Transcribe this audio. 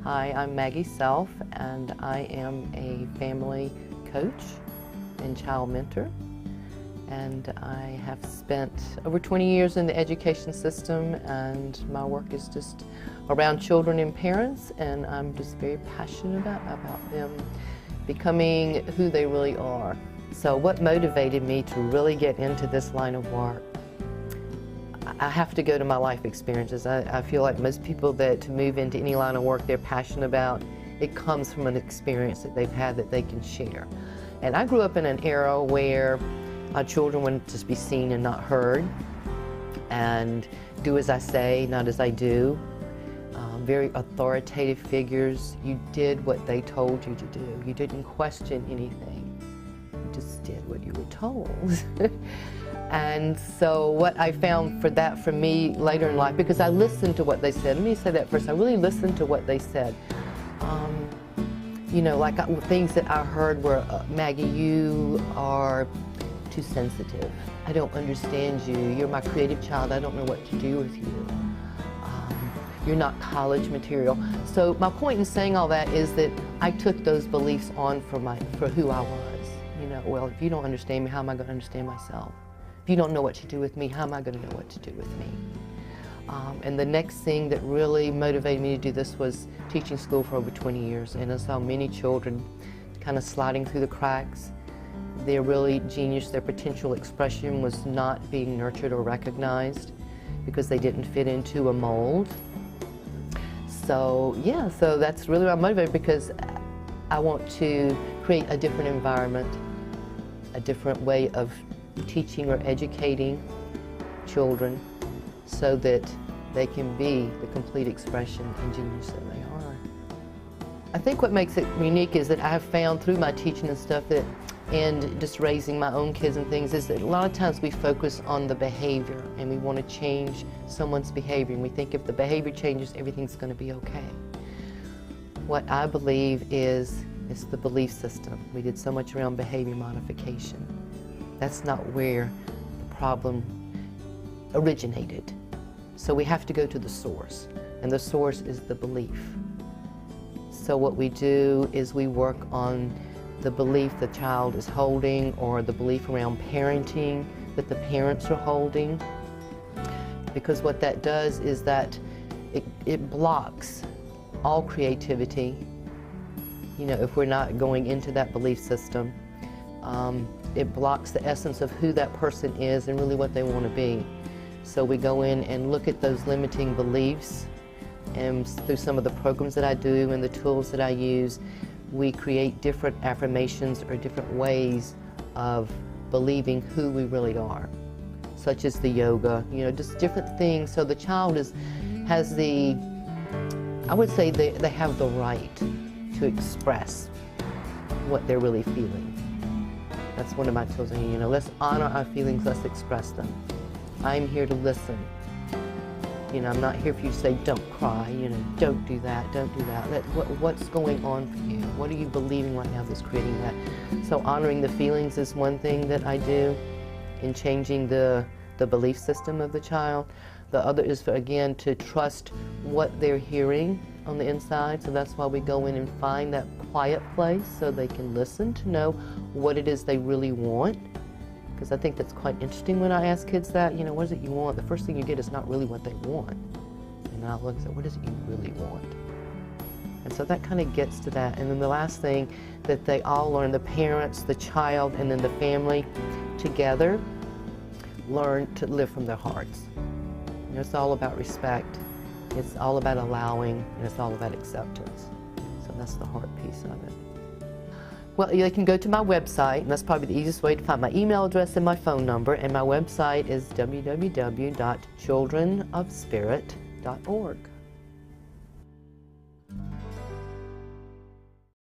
Hi, I'm Maggie Self, and I am a family coach and child mentor. And I have spent over 20 years in the education system, and my work is just around children and parents, and I'm just very passionate about them becoming who they really are. So what motivated me to really get into this line of work? I have to go to my life experiences. I feel like most people that move into any line of work they're passionate about, it comes from an experience that they've had that they can share. And I grew up in an era where our children wanted to be seen and not heard, and do as I say, not as I do. Very authoritative figures. You did what they told you to do. You didn't question anything. You just did what you were told. And so what I found for me later in life, because I listened to what they said. Let me say that first. I really listened to what they said. You know, like things that I heard were, Maggie, you are too sensitive. I don't understand you. You're my creative child. I don't know what to do with you. You're not college material. So my point in saying all that is that I took those beliefs on for who I was. You know, well, if you don't understand me, how am I going to understand myself? If you don't know what to do with me, how am I going to know what to do with me? And the next thing that really motivated me to do this was teaching school for over 20 years, and I saw many children kind of sliding through the cracks. Their really genius, their potential expression was not being nurtured or recognized because they didn't fit into a mold. So yeah, so that's really what I'm motivated, because I want to create a different environment, a different way of teaching or educating children so that they can be the complete expression and genius that they are. I think what makes it unique is that I have found through my teaching and stuff that, and just raising my own kids and things, is that a lot of times we focus on the behavior and we want to change someone's behavior, and we think if the behavior changes, everything's going to be okay. What I believe is it's the belief system. We did so much around behavior modification. That's not where the problem originated. So we have to go to the source, and the source is the belief. So what we do is we work on the belief the child is holding, or the belief around parenting that the parents are holding. Because what that does is that it blocks all creativity. You know, if we're not going into that belief system, it blocks the essence of who that person is and really what they want to be. So we go in and look at those limiting beliefs, and through some of the programs that I do and the tools that I use, we create different affirmations or different ways of believing who we really are, such as the yoga, you know, just different things. So the child has the, I would say they have the right to express what they're really feeling. That's one of my tools. You know, let's honor our feelings, let's express them. I'm here to listen. You know, I'm not here for you to say, don't cry, you know, don't do that, don't do that. What's going on for you? What are you believing right now that's creating that? So honoring the feelings is one thing that I do in changing the belief system of the child. The other is, again, to trust what they're hearing on the inside. So that's why we go in and find that quiet place so they can listen to know what it is they really want. Because I think that's quite interesting when I ask kids that, you know, what is it you want? The first thing you get is not really what they want. And I'll look and say, what is it you really want? And so that kind of gets to that. And then the last thing that they all learn, the parents, the child, and then the family together, learn to live from their hearts. You know, it's all about respect. It's all about allowing, and it's all about acceptance. So that's the heart piece of it. Well, they can go to my website, and that's probably the easiest way to find my email address and my phone number. And my website is www.childrenofspirit.org.